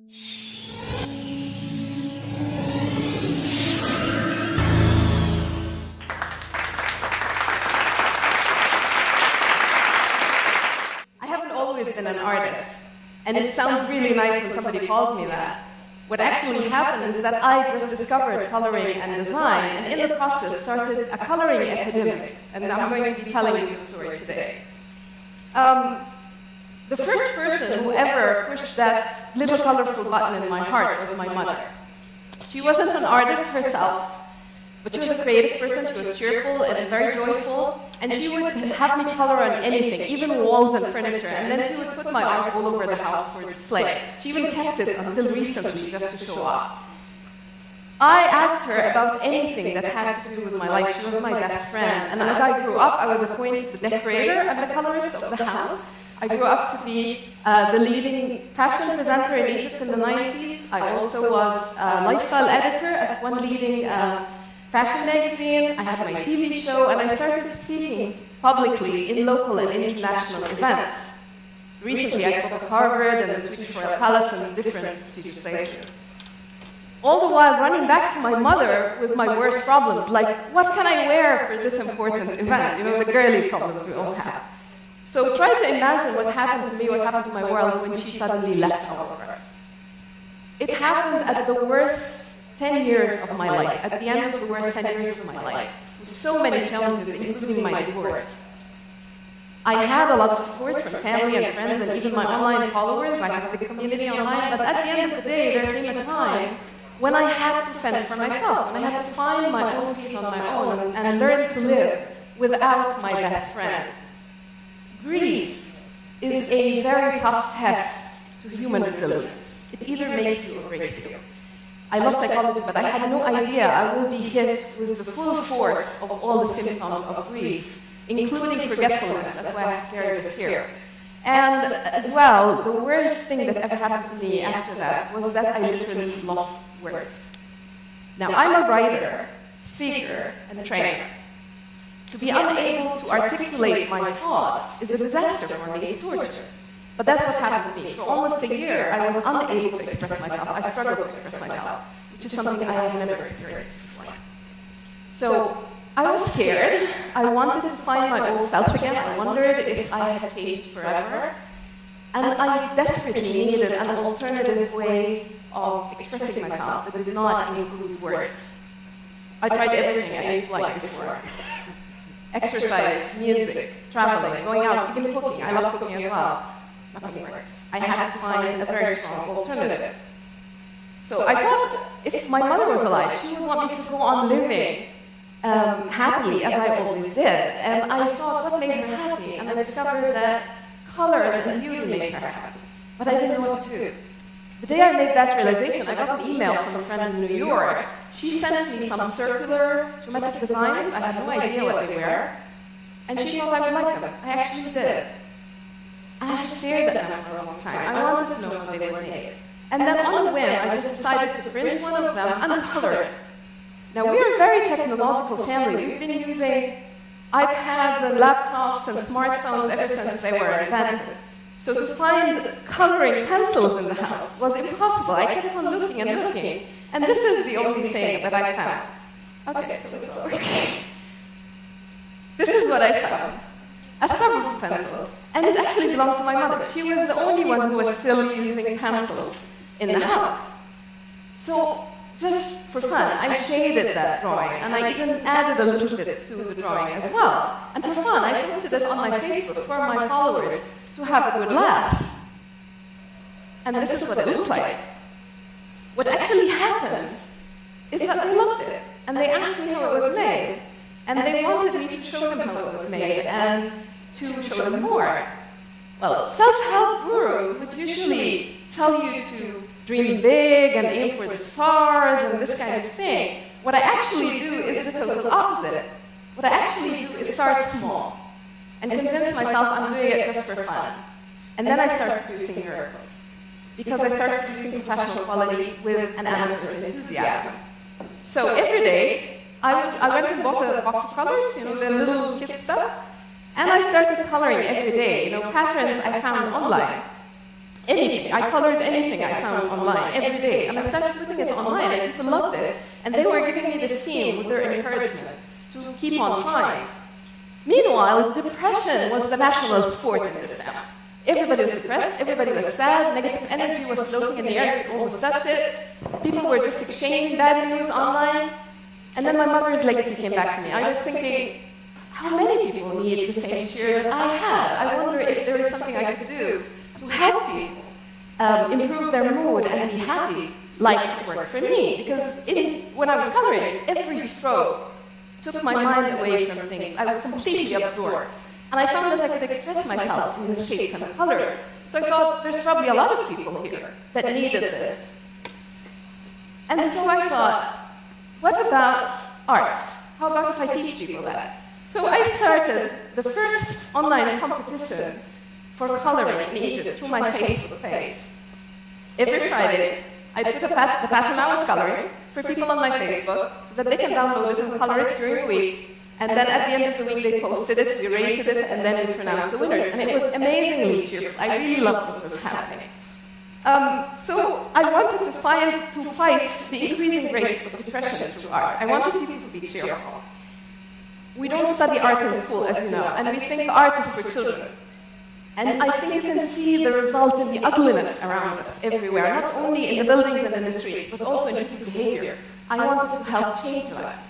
I haven't always been an artist, and it sounds really nice when somebody calls me that. What actually happened is that I just discovered coloring and design, and in the process started a coloring epidemic, and I'm going to be telling you the story today. The first person who ever pushed that little colorful button in my heart was my mother. She wasn't an artist herself, but she was a creative person. She was cheerful and very joyful, and she would have me color on anything, even walls and furniture, and then she would put my art all over the house for display. She even kept it until recently just to show off. I asked her about anything that had to do with my life. She was my best friend, and as I grew up, I was appointed the decorator and the colorist of the house. I grew up to be the leading fashion presenter in Egypt in the 90s. I also was a lifestyle editor at one leading fashion magazine. I had my TV show, and I started speaking publicly in local and international events. Recently, I spoke at Harvard and the Swedish Royal Palace and different prestigious places. All the while running back to my mother with my worst problems, like, what can I wear for this important event? You know, the girly problems we all have. So try to imagine what happened to me, what happened to my world when she suddenly left our world. It happened at the worst 10 years of my life, at the end of the worst 10 years of my life, with so many challenges, including my divorce. I had a lot of support from family and friends and even my online followers. I have a big community online, but at the end of the day, there came a time when I had to fend for myself, when I had to find my own feet on my own and learn to live without my best friend. Grief is a very tough test to human resilience. It either makes you or breaks you. I love psychology, but I had no idea I will be hit with the full force of all the symptoms of grief, including forgetfulness. That's why I have carried this here. And as well, the worst thing that ever happened to me after that was that I literally lost words. Now, I'm a writer, speaker, and trainer. To be unable to articulate my thoughts is a disaster for me, it's torture. But that's what happened to me. For almost a year, I was unable to express myself. I struggled to express myself, which is something I have never experienced before. So I was scared. I wanted to find my old self again. I wondered if I had changed forever. And I desperately needed an alternative way of expressing myself that did not include words. I tried everything I used to like before. Exercise, music, traveling, going out, even cooking. I love cooking as well. Nothing worked. I had to find a very strong alternative. So I thought if my mother was alive, she would want me to go on living happily, as I always did. And I thought, what made her happy? And I discovered that colors and beauty make her happy. But I didn't know what to do. The day I made that realization, I got an email from a friend in New York. She sent me some circular geometric designs. I had no idea what they were. And she thought I would like them. I actually did. And I just stared at them for a long time. I wanted to know how they were made. And then on a whim, I just decided to print one of them and color it. Now, we're a very technological family. We've been using iPads and laptops and smartphones ever since they were invented. So to find coloring pencils in the house was impossible. I kept on looking and looking. And this is the only thing that I found. Okay, so it's all okay. This is what I found. A stubborn pencil. And it actually belonged to my mother. She was the only one who was still using pencils in the house. So, just for fun, I shaded that drawing, and I even added a little bit to the drawing as well. And for fun, I posted it on my Facebook for my followers to have a good laugh. And this is what it looked like. What actually happened is that they loved it, and they asked me how it was made. And they wanted me to show them how it was made, and to show them more. Well, self-help gurus would usually tell you to dream big and aim for the stars and this kind of thing. What I actually do is the total opposite. What I actually do is start small and convince myself I'm doing it just for fun. And then I start producing miracles. Because I start producing professional quality with an amateur's enthusiasm. So every day, I went and bought a box of colors, you know, the little kit stuff, and I started coloring every day, you know, patterns I found online. anything. I colored anything I found online every day. And I started putting it online, and people loved it. And they were giving me the steam with their encouragement to keep on trying. Meanwhile, depression was the national sport in this town. Everybody was depressed, everybody was sad, negative energy was floating in the air, you could almost touch it. People were just exchanging bad news online. And then my mother's legacy came back to me. I was thinking, how many people need the same cheer that I had? I wonder if there is something I could do to help people improve their mood and be happy, like it worked for me. Because when I was coloring, every stroke took my mind away from things. I was completely absorbed. And I found that I could express myself in the shapes and the colors. So I thought, there's probably a lot of people here that needed this. And so I thought, what about art? How about if I teach people that? So I started the first online competition for coloring in Egypt through my Facebook page. Every Friday, I put the pattern I was coloring for people on my Facebook so that they can download it and color it during the week. And then at the end of the week, they posted it, we rated it, and then we pronounced the winners. And it was amazingly cheerful. I really loved what was happening. So I wanted to fight the increasing rates of depression through art. I wanted people to be cheerful. We don't study art in school, as you know, and we think art is for children. And I think you can see the result in the ugliness around us everywhere, not only in the buildings and in the streets, but also in people's behavior. I wanted to help change that.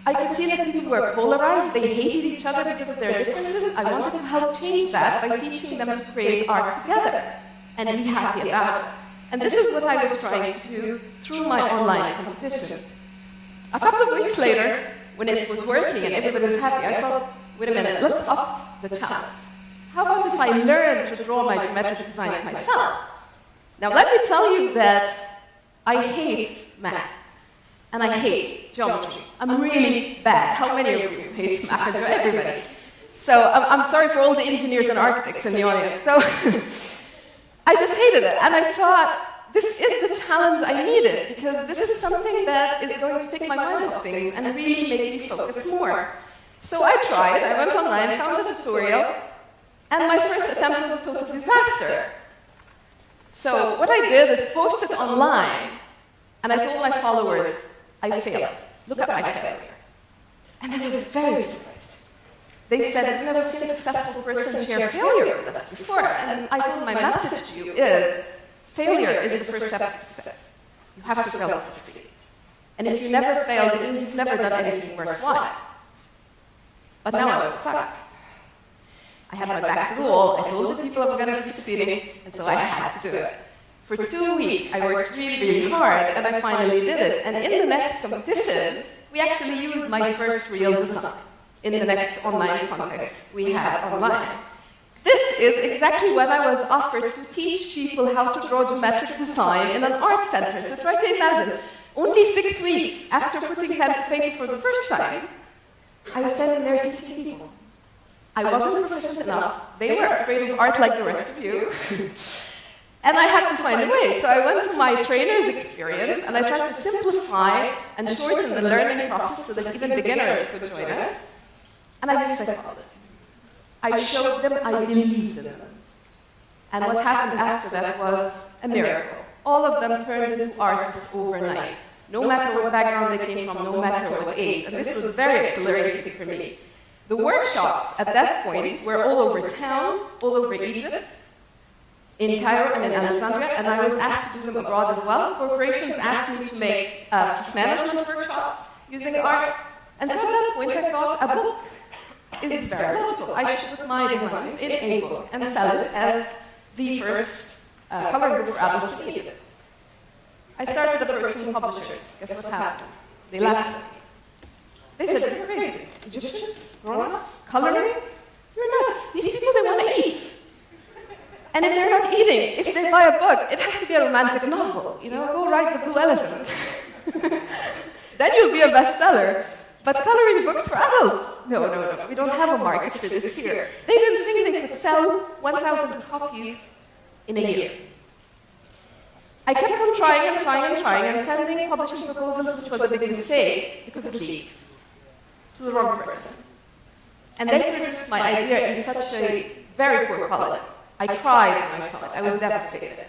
I could see that people were polarized, they hated each other because of their differences. I wanted to help change that by teaching them to create art together and be happy about it. And this is what I was trying to do through my online competition. A couple of weeks later, when it was working and everybody was happy, I thought, wait a minute, let's up the challenge. How about if I learn to draw my geometric designs myself? Now let me tell you that I hate math. And I hate geometry. I'm really bad. How many of you hate math and geometry? Everybody. So I'm sorry for all the engineers and architects in the audience. So I just hated it. And I thought, this is the challenge I needed, because this is something that is going to take my mind off things and really make me focus more. So I tried. I went online, found a tutorial, and my first attempt was a total disaster. So what I did is post it online, and I told my followers, I failed. Look at my failure. And I was very surprised. They said, I've never seen a successful person share failure with us before. And I told my message to you is, failure is the first step of success. You have to fail to succeed. And if you never failed, it means you've never done anything worthwhile. But now I was stuck. I had my back to the wall. I told the people I was going to be succeeding, and so I had to do it. For 2 weeks, I worked really, really hard, and I finally did it. And in the next competition, we actually used my first real design in the next online contest we had online. This is exactly when I was offered to teach people how to draw geometric design in an art center. So try to imagine, only 6 weeks after putting pen to paper for the first time, I was standing there teaching people. I wasn't proficient enough. They were afraid of art like the rest of you. And I had to find a way. So I went to my trainer's experience, and I tried to simplify and shorten the learning process so that even beginners could join us. And I used psychology. I showed them, I believed in them. And what happened after that was a miracle. All of them turned into artists overnight, no matter what background they came from, no matter what age. And this was very exhilarating for me. The workshops at that point were all over town, all over Egypt, in Cairo and in Alexandria, and I was asked to do them abroad as well. Corporations asked me to make stress management workshops using art. And so at that point I thought a book is very logical. I should put my designs in a book and sell it as the first coloring book for adults in Egypt. I started approaching publishers. Guess what happened? They laughed at me. They said, you're crazy. Egyptians, grown-ups, coloring? You're nuts. These people, they want to eat. And if they're not eating, if they buy a book, it has to be a romantic novel. You know, go write The Blue Elephant. Then you'll be a bestseller. But coloring books for adults? No. We don't have a market for this here. They didn't think they could sell 1,000 copies in a year. I kept on trying and sending publishing proposals, which was a big mistake because it leaked to the wrong person. And they produced my idea in such a very poor quality I cried when I saw it. I was devastated.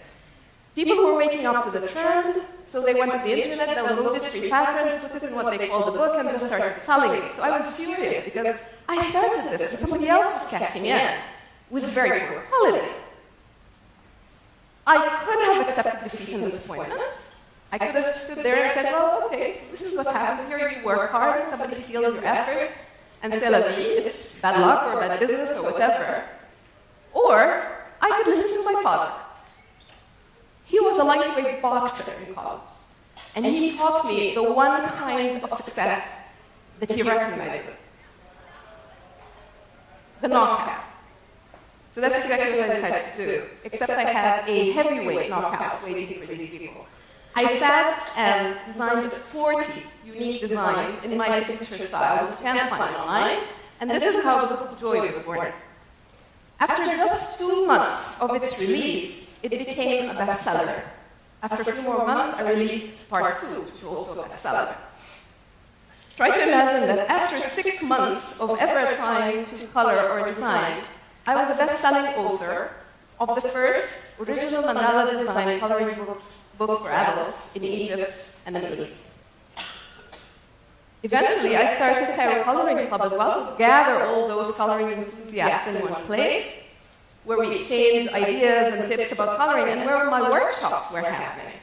People were waking up to the trend, so they went to the internet, downloaded free patterns, put it in what they called the book, and just started selling it. So I was furious because I started this and somebody else was catching in with very poor quality. I could have accepted defeat and disappointment. I could have stood there and said, well, okay, so this is what happens here. You work hard, somebody steals your effort, and c'est la vie, it's bad luck or bad business or whatever. Or I could listen to my father. He was a lightweight boxer in college, and he taught me the one kind of success that he recognized: the knockout. So that's exactly what I decided to do, except I had a heavyweight knockout waiting for these people. I sat and designed 40 unique designs in my signature style, which you can find online, and this is how the Book of Joy was born. After just 2 months of its release, it became a bestseller. After a few more months, I released part 2, which was also a bestseller. Try to imagine that after 6 months of ever trying to color or design, I was a best-selling author of the first original mandala design coloring book for adults in Egypt and the Middle East. Eventually, I started Cairo Coloring Club as well to gather all those coloring enthusiasts in one place, where we exchanged ideas and tips about coloring, and where my workshops were happening.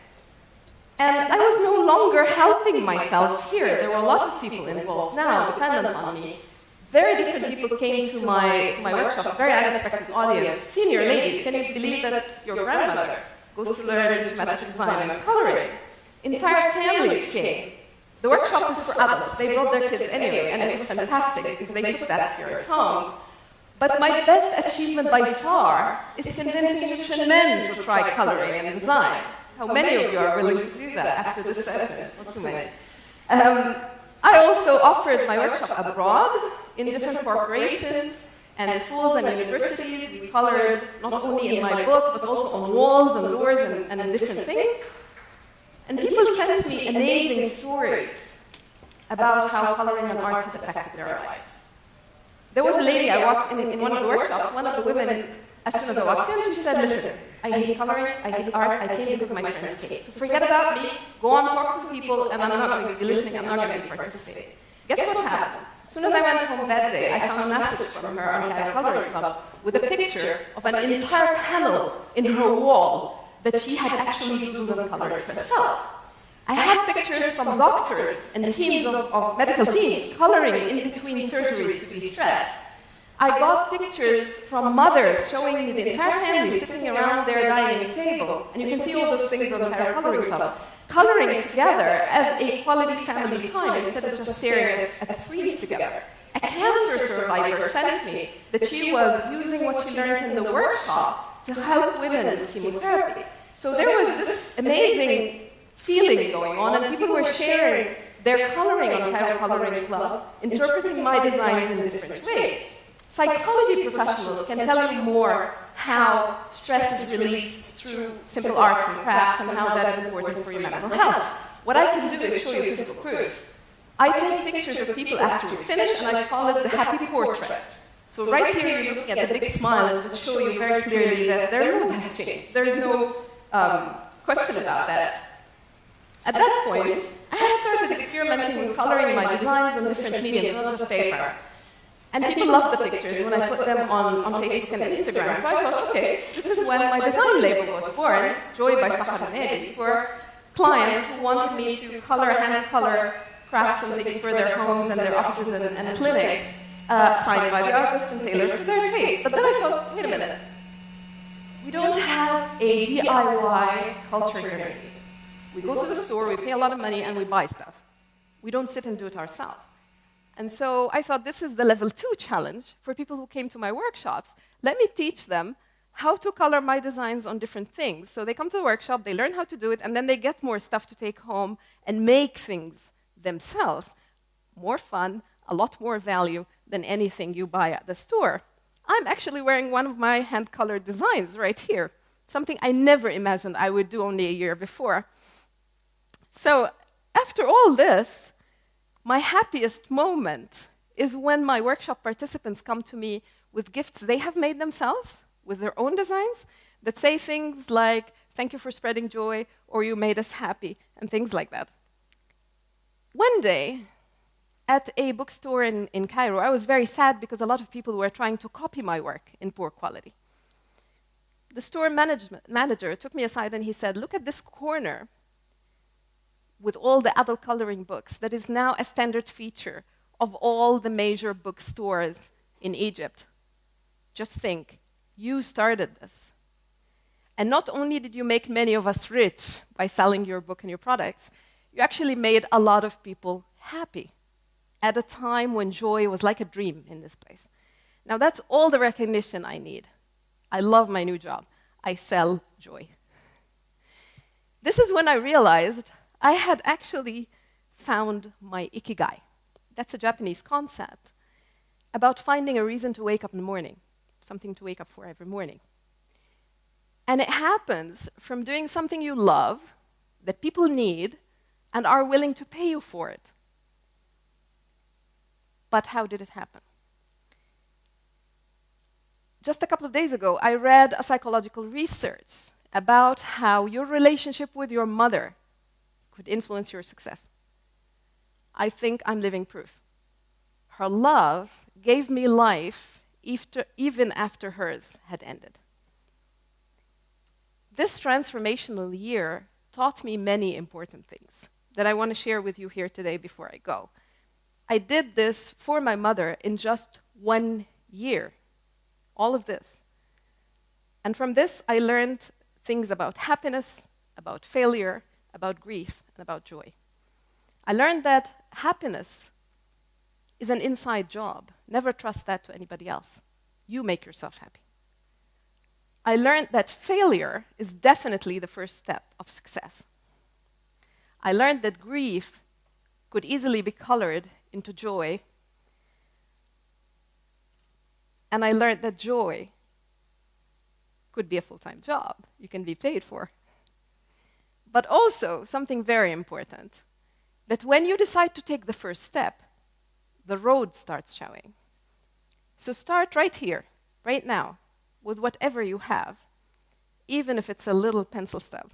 And I was no longer helping myself here. There were a lot of people involved now, dependent on me. Very different people came to my workshops, very unexpected audience. Senior ladies, can you believe that your grandmother goes to learn geometric design and coloring? Entire families came. The workshop is for adults. They brought their kids anyway, and it was fantastic because they took that spirit home. But my best achievement by far is convincing Egyptian men to try coloring and design. How many of you are willing to do that after this session? Not too many. I also offered my workshop abroad in different corporations and schools and universities. We colored not only in my book, but also on walls and doors and different things. And people sent me amazing stories about how coloring and art had affected their lives. There was a lady, I walked in one of the workshops, one of the women, as soon as I walked in, she said, listen, I hate coloring, I hate art, I came because my friends came. So forget about me, go on, talk to the people, and I'm not going to be listening, I'm not going to be participating. Guess what happened? As soon as I went home that day, I found a message from her on Cairo Coloring Club with a picture of an entire panel in her wall that she had actually doodled and colored herself. I had pictures from doctors and teams of medical teams coloring in between surgeries to be stressed. I got pictures from mothers showing me the entire family sitting around their dining table, and you can see all those things on the Cairo Coloring Club, coloring together as a quality family time instead of just staring at screens together. A cancer survivor sent me that she was using what she learned in the workshop to help women with chemotherapy. So there was this amazing feeling going on, and people were sharing their coloring on Cairo Coloring Club, interpreting my designs in different ways. Psychology professionals can tell you more how stress is released through simple arts and crafts and how that is important for your mental health. What I can do is show you physical proof. I take pictures of people after we finish, and I call it the happy portrait. So right here you're looking at the big smiles that show you very clearly that their mood has changed. There is no question about that. At that point, I had started experimenting with coloring my designs on different mediums, not just paper. And people loved the pictures when I put them on Facebook and Instagram. So I thought, okay, this is when my design label was born, Joy by Sahar El Nadi, for clients who wanted me to color, hand color crafts and things for their homes and their offices and clinics, signed by the artist and tailored to their taste. But then I thought, wait a minute, we don't have a DIY culture here in Egypt. We go to the store, we pay a lot of money, and we buy stuff. We don't sit and do it ourselves. And so I thought this is the level 2 challenge for people who came to my workshops. Let me teach them how to color my designs on different things. So they come to the workshop, they learn how to do it, and then they get more stuff to take home and make things themselves. More fun, a lot more value than anything you buy at the store. I'm actually wearing one of my hand-colored designs right here, something I never imagined I would do only a year before. So after all this, my happiest moment is when my workshop participants come to me with gifts they have made themselves, with their own designs that say things like, "Thank you for spreading joy," or "You made us happy," and things like that. One day, at a bookstore in Cairo, I was very sad because a lot of people were trying to copy my work in poor quality. The store manager took me aside and he said, "Look at this corner with all the adult coloring books that is now a standard feature of all the major bookstores in Egypt. Just think, you started this. And not only did you make many of us rich by selling your book and your products, you actually made a lot of people happy at a time when joy was like a dream in this place." Now that's all the recognition I need. I love my new job. I sell joy. This is when I realized I had actually found my ikigai. That's a Japanese concept about finding a reason to wake up in the morning, something to wake up for every morning. And it happens from doing something you love, that people need, and are willing to pay you for it. But how did it happen? Just a couple of days ago, I read a psychological research about how your relationship with your mother could influence your success. I think I'm living proof. Her love gave me life even after hers had ended. This transformational year taught me many important things that I want to share with you here today before I go. I did this for my mother in just 1 year, all of this. And from this, I learned things about happiness, about failure, about grief, and about joy. I learned that happiness is an inside job. Never trust that to anybody else. You make yourself happy. I learned that failure is definitely the first step of success. I learned that grief could easily be colored into joy. And I learned that joy could be a full-time job you can be paid for. But also, something very important, that when you decide to take the first step, the road starts showing. So start right here, right now, with whatever you have, even if it's a little pencil stub.